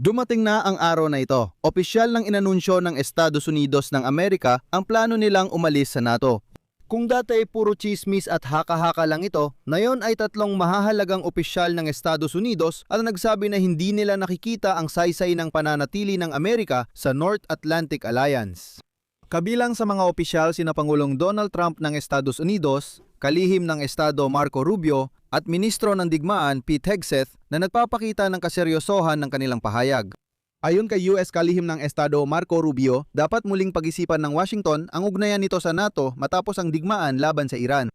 Dumating na ang araw na ito. Opisyal ng inanunsyo ng Estados Unidos ng Amerika ang plano nilang umalis sa NATO. Kung dati ay puro chismis at haka-haka lang ito, ngayon ay tatlong mahahalagang opisyal ng Estados Unidos ang nagsabi na hindi nila nakikita ang saysay ng pananatili ng Amerika sa North Atlantic Alliance. Kabilang sa mga opisyal sina Pangulong Donald Trump ng Estados Unidos, kalihim ng Estado Marco Rubio at Ministro ng Digmaan Pete Hegseth na nagpapakita ng kaseryosohan ng kanilang pahayag. Ayon kay US kalihim ng Estado Marco Rubio, dapat muling pag-isipan ng Washington ang ugnayan nito sa NATO matapos ang digmaan laban sa Iran.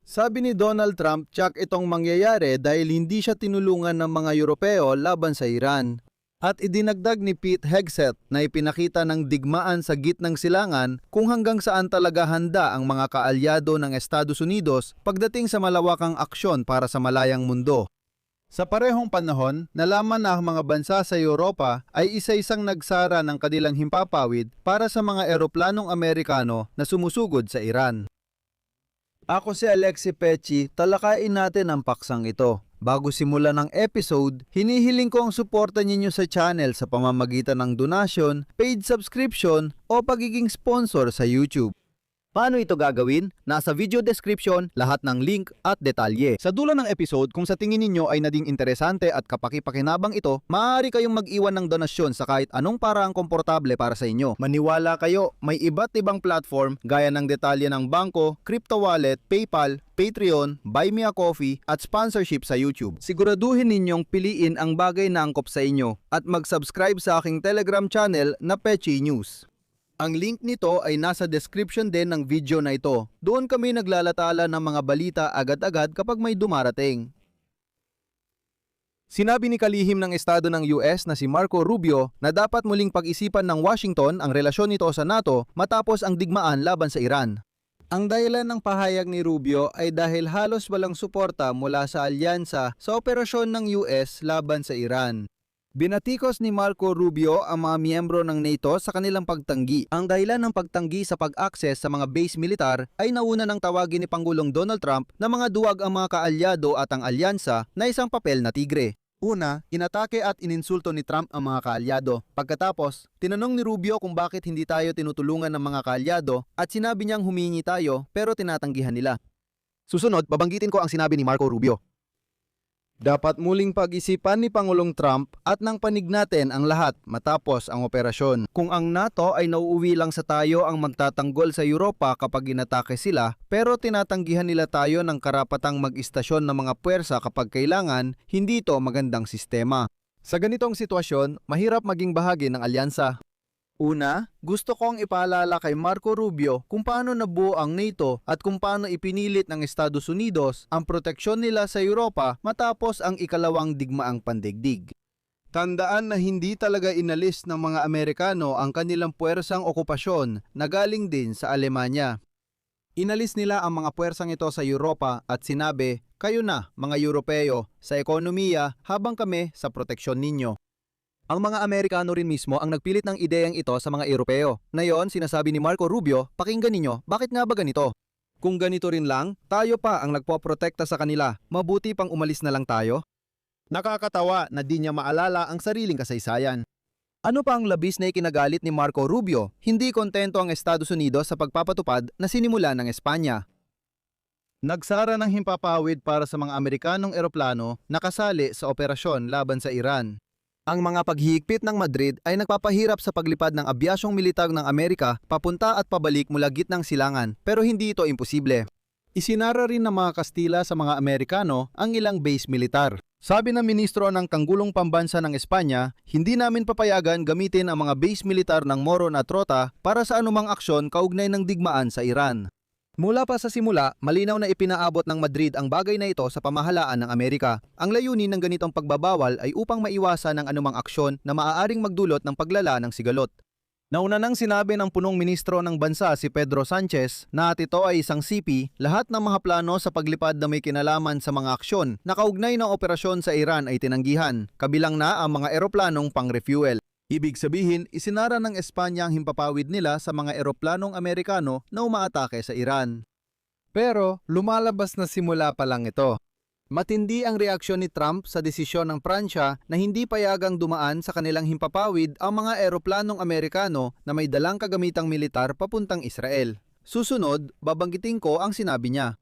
Sabi ni Donald Trump, tiyak itong mangyayari dahil hindi siya tinulungan ng mga Europeo laban sa Iran. At idinagdag ni Pete Hegseth na ipinakita ng digmaan sa gitnang silangan kung hanggang saan talaga handa ang mga kaalyado ng Estados Unidos pagdating sa malawakang aksyon para sa malayang mundo. Sa parehong panahon, nalaman na ang mga bansa sa Europa ay isa-isang nagsara ng kanilang himpapawid para sa mga eroplanong Amerikano na sumusugod sa Iran. Ako si Alexi Pecci, talakayin natin ang paksang ito. Bago simulan ng episode, hinihiling ko ang suporta ninyo sa channel sa pamamagitan ng donasyon, paid subscription o pagiging sponsor sa YouTube. Paano ito gagawin? Nasa video description lahat ng link at detalye. Sa dulo ng episode, kung sa tingin ninyo ay naging interesante at kapaki-pakinabang ito, maaari kayong mag-iwan ng donasyon sa kahit anong paraang komportable para sa inyo. Maniwala kayo, may iba't ibang platform gaya ng detalye ng bangko, crypto wallet, PayPal, Patreon, Buy Me a Coffee at sponsorship sa YouTube. Siguraduhin ninyong piliin ang bagay na angkop sa inyo at mag-subscribe sa aking Telegram channel na Pecci News. Ang link nito ay nasa description din ng video na ito. Doon kami naglalatala ng mga balita agad-agad kapag may dumarating. Sinabi ni kalihim ng Estado ng US na si Marco Rubio na dapat muling pag-isipan ng Washington ang relasyon nito sa NATO matapos ang digmaan laban sa Iran. Ang dahilan ng pahayag ni Rubio ay dahil halos walang suporta mula sa alyansa sa operasyon ng US laban sa Iran. Binatikos ni Marco Rubio ang mga miyembro ng NATO sa kanilang pagtanggi. Ang dahilan ng pagtanggi sa pag-access sa mga base militar ay nauna ng tawagin ni Pangulong Donald Trump na mga duwag ang mga kaalyado at ang alyansa na isang papel na tigre. Una, inatake at ininsulto ni Trump ang mga kaalyado. Pagkatapos, tinanong ni Rubio kung bakit hindi tayo tinutulungan ng mga kaalyado at sinabi niyang humingi tayo pero tinatanggihan nila. Susunod, babanggitin ko ang sinabi ni Marco Rubio. Dapat muling pag-isipan ni Pangulong Trump at ng panig natin ang lahat matapos ang operasyon. Kung ang NATO ay nauuwi lang sa tayo ang magtatanggol sa Europa kapag inatake sila, pero tinatanggihan nila tayo ng karapatang mag-istasyon ng mga puwersa kapag kailangan, hindi ito magandang sistema. Sa ganitong sitwasyon, mahirap maging bahagi ng alyansa. Una, gusto kong ipaalala kay Marco Rubio kung paano nabuo ang NATO at kung paano ipinilit ng Estados Unidos ang proteksyon nila sa Europa matapos ang ikalawang digmaang pandigdig. Tandaan na hindi talaga inalis ng mga Amerikano ang kanilang puwersang okupasyon na galing din sa Alemanya. Inalis nila ang mga puwersang ito sa Europa at sinabi, kayo na mga Europeo sa ekonomiya habang kami sa proteksyon ninyo. Ang mga Amerikano rin mismo ang nagpilit ng ideyang ito sa mga Europeo. Ngayon, sinasabi ni Marco Rubio, pakinggan ninyo, bakit nga ba ganito? Kung ganito rin lang, tayo pa ang nagpoprotekta sa kanila. Mabuti pang umalis na lang tayo? Nakakatawa na di niya maalala ang sariling kasaysayan. Ano pa ang labis na ikinagalit ni Marco Rubio? Hindi kontento ang Estados Unidos sa pagpapatupad na sinimula ng Espanya. Nagsara ng himpapawid para sa mga Amerikanong eroplano na kasali sa operasyon laban sa Iran. Ang mga paghihigpit ng Madrid ay nagpapahirap sa paglipad ng abyasyong militar ng Amerika papunta at pabalik mula gitnang silangan, pero hindi ito imposible. Isinara rin ng mga Kastila sa mga Amerikano ang ilang base militar. Sabi ng ministro ng Tanggulong Pambansa ng Espanya, hindi namin papayagan gamitin ang mga base militar ng Moron at Rota para sa anumang aksyon kaugnay ng digmaan sa Iran. Mula pa sa simula, malinaw na ipinaabot ng Madrid ang bagay na ito sa pamahalaan ng Amerika. Ang layunin ng ganitong pagbabawal ay upang maiwasan ang anumang aksyon na maaaring magdulot ng paglala ng sigalot. Nauna nang sinabi ng punong ministro ng bansa si Pedro Sanchez na at ito ay isang sipi, lahat ng mga plano sa paglipad na may kinalaman sa mga aksyon na kaugnay ng operasyon sa Iran ay tinanggihan, kabilang na ang mga eroplanong pang-refuel. Ibig sabihin, isinara ng Espanya ang himpapawid nila sa mga eroplanong Amerikano na umaatake sa Iran. Pero lumalabas na simula pa lang ito. Matindi ang reaksyon ni Trump sa desisyon ng Pransya na hindi payagang dumaan sa kanilang himpapawid ang mga eroplanong Amerikano na may dalang kagamitang militar papuntang Israel. Susunod, babanggitin ko ang sinabi niya.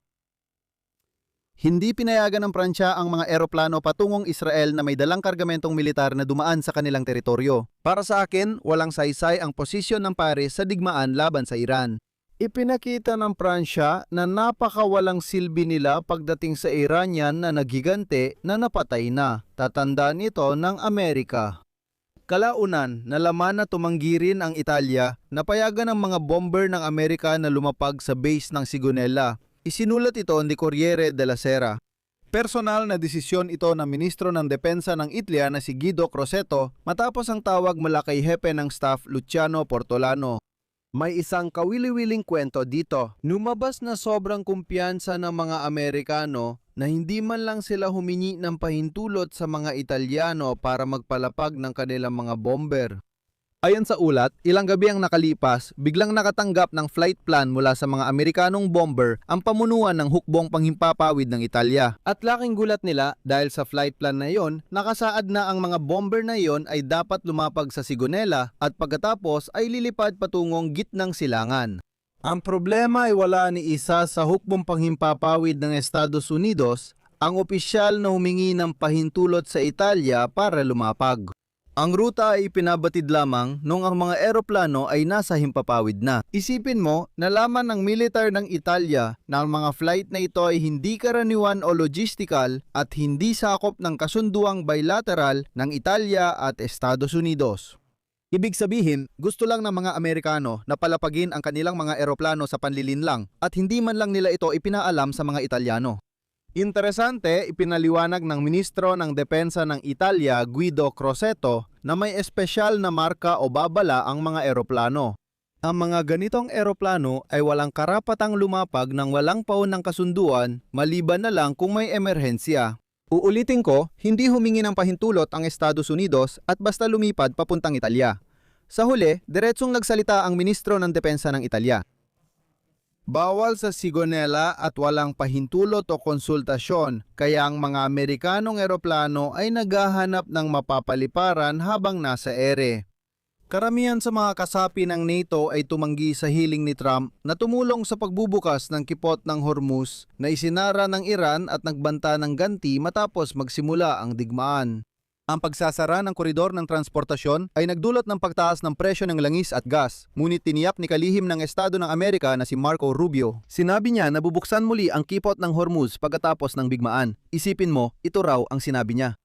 Hindi pinayagan ng Pransya ang mga eroplano patungong Israel na may dalang kargamentong militar na dumaan sa kanilang teritoryo. Para sa akin, walang saysay ang posisyon ng Paris sa digmaan laban sa Iran. Ipinakita ng Pransya na napakawalang silbi nila pagdating sa Iranian na nagigante na napatay na. Tatandaan ito ng Amerika. Kalaunan, nalaman na tumanggi rin ang Italia na payagan ng mga bomber ng Amerika na lumapag sa base ng Sigonella. Isinulat ito ni Corriere della Sera. Personal na desisyon ito ng Ministro ng Depensa ng Italia na si Guido Crosetto matapos ang tawag mula kay hepe ng staff Luciano Portolano. May isang kawili-wiling kwento dito. Lumabas na sobrang kumpiyansa ng mga Amerikano na hindi man lang sila humingi ng pahintulot sa mga Italyano para magpalapag ng kanilang mga bomber. Ayon sa ulat, ilang gabi ang nakalipas, biglang nakatanggap ng flight plan mula sa mga Amerikanong bomber ang pamunuan ng hukbong panghimpapawid ng Italia. At laking gulat nila dahil sa flight plan na iyon, nakasaad na ang mga bomber na iyon ay dapat lumapag sa Sigonella at pagkatapos ay lilipad patungong gitnang silangan. Ang problema ay wala ni isa sa hukbong panghimpapawid ng Estados Unidos, ang opisyal na humingi ng pahintulot sa Italia para lumapag. Ang ruta ay ipinabatid lamang nung ang mga eroplano ay nasa himpapawid na. Isipin mo, nalaman ng militar ng Italia na ang mga flight na ito ay hindi karaniwan o logistical at hindi sakop ng kasunduang bilateral ng Italia at Estados Unidos. Ibig sabihin, gusto lang ng mga Amerikano na palapagin ang kanilang mga eroplano sa panlilinlang at hindi man lang nila ito ipinaalam sa mga Italyano. Interesante, ipinaliwanag ng Ministro ng Depensa ng Italia, Guido Crosetto, na may espesyal na marka o babala ang mga eroplano. Ang mga ganitong eroplano ay walang karapatang lumapag ng walang paunang kasunduan maliban na lang kung may emerhensya. Uulitin ko, hindi humingi ng pahintulot ang Estados Unidos at basta lumipad papuntang Italia. Sa huli, diretsong nagsalita ang Ministro ng Depensa ng Italia. Bawal sa Sigonella at walang pahintulot o konsultasyon, kaya ang mga Amerikanong eroplano ay naghahanap ng mapapaliparan habang nasa ere. Karamihan sa mga kasapi ng NATO ay tumanggi sa hiling ni Trump na tumulong sa pagbubukas ng kipot ng Hormuz na isinara ng Iran at nagbanta ng ganti matapos magsimula ang digmaan. Ang pagsasara ng koridor ng transportasyon ay nagdulot ng pagtaas ng presyo ng langis at gas, ngunit tiniyak ni kalihim ng Estado ng Amerika na si Marco Rubio. Sinabi niya na bubuksan muli ang kipot ng Hormuz pagkatapos ng bigmaan. Isipin mo, ito raw ang sinabi niya.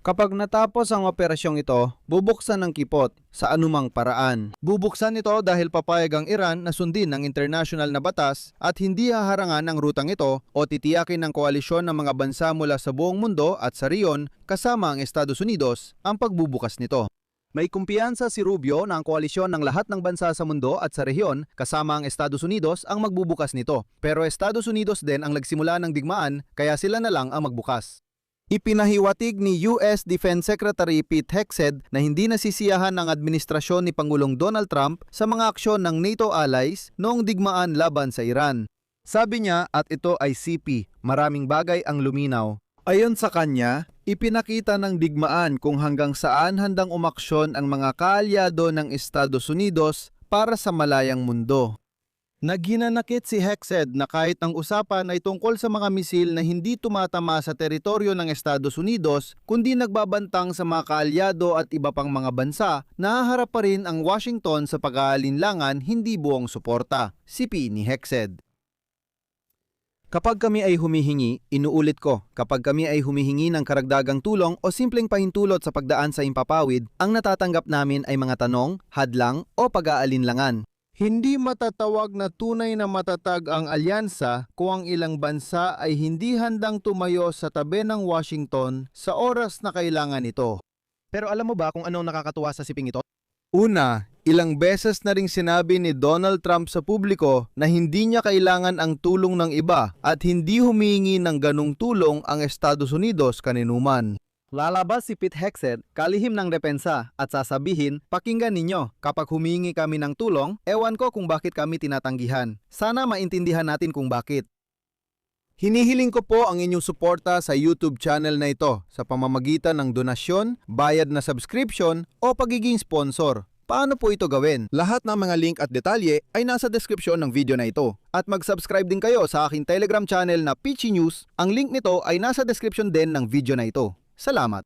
Kapag natapos ang operasyong ito, bubuksan ng kipot sa anumang paraan. Bubuksan ito dahil papayag ang Iran na sundin ng international na batas at hindi haharangan ang rutang ito o titiyakin ng koalisyon ng mga bansa mula sa buong mundo at sa riyon kasama ang Estados Unidos ang pagbubukas nito. May kumpiyansa si Rubio na ang koalisyon ng lahat ng bansa sa mundo at sa rehiyon kasama ang Estados Unidos ang magbubukas nito. Pero Estados Unidos din ang nagsimula ng digmaan kaya sila na lang ang magbukas. Ipinahiwatig ni US Defense Secretary Pete Hegseth na hindi nasisiyahan ng administrasyon ni Pangulong Donald Trump sa mga aksyon ng NATO allies noong digmaan laban sa Iran. Sabi niya, at ito ay CP, maraming bagay ang luminaw. Ayon sa kanya, ipinakita ng digmaan kung hanggang saan handang umaksyon ang mga kaalyado ng Estados Unidos para sa malayang mundo. Naghinanakit si Hegseth na kahit ang usapan ay tungkol sa mga misil na hindi tumatama sa teritoryo ng Estados Unidos kundi nagbabantang sa mga kaalyado at iba pang mga bansa, nahaharap pa rin ang Washington sa pag-aalinlangan hindi buong suporta. Sipi ni Hegseth. Kapag kami ay humihingi, inuulit ko, kapag kami ay humihingi ng karagdagang tulong o simpleng pahintulot sa pagdaan sa impapawid, ang natatanggap namin ay mga tanong, hadlang o pag-aalinlangan. Hindi matatawag na tunay na matatag ang alyansa kung ang ilang bansa ay hindi handang tumayo sa tabi ng Washington sa oras na kailangan ito. Pero alam mo ba kung anong nakakatuwa sa siping ito? Una, ilang beses na ring sinabi ni Donald Trump sa publiko na hindi niya kailangan ang tulong ng iba at hindi humingi ng ganong tulong ang Estados Unidos kaninuman. Lalabas si Pete Hegseth, kalihim ng depensa, at sasabihin, pakinggan ninyo, kapag humingi kami ng tulong, ewan ko kung bakit kami tinatanggihan. Sana maintindihan natin kung bakit. Hinihiling ko po ang inyong suporta sa YouTube channel na ito sa pamamagitan ng donasyon, bayad na subscription o pagiging sponsor. Paano po ito gawin? Lahat ng mga link at detalye ay nasa description ng video na ito. At mag-subscribe din kayo sa aking Telegram channel na Peachy News. Ang link nito ay nasa description din ng video na ito. Salamat!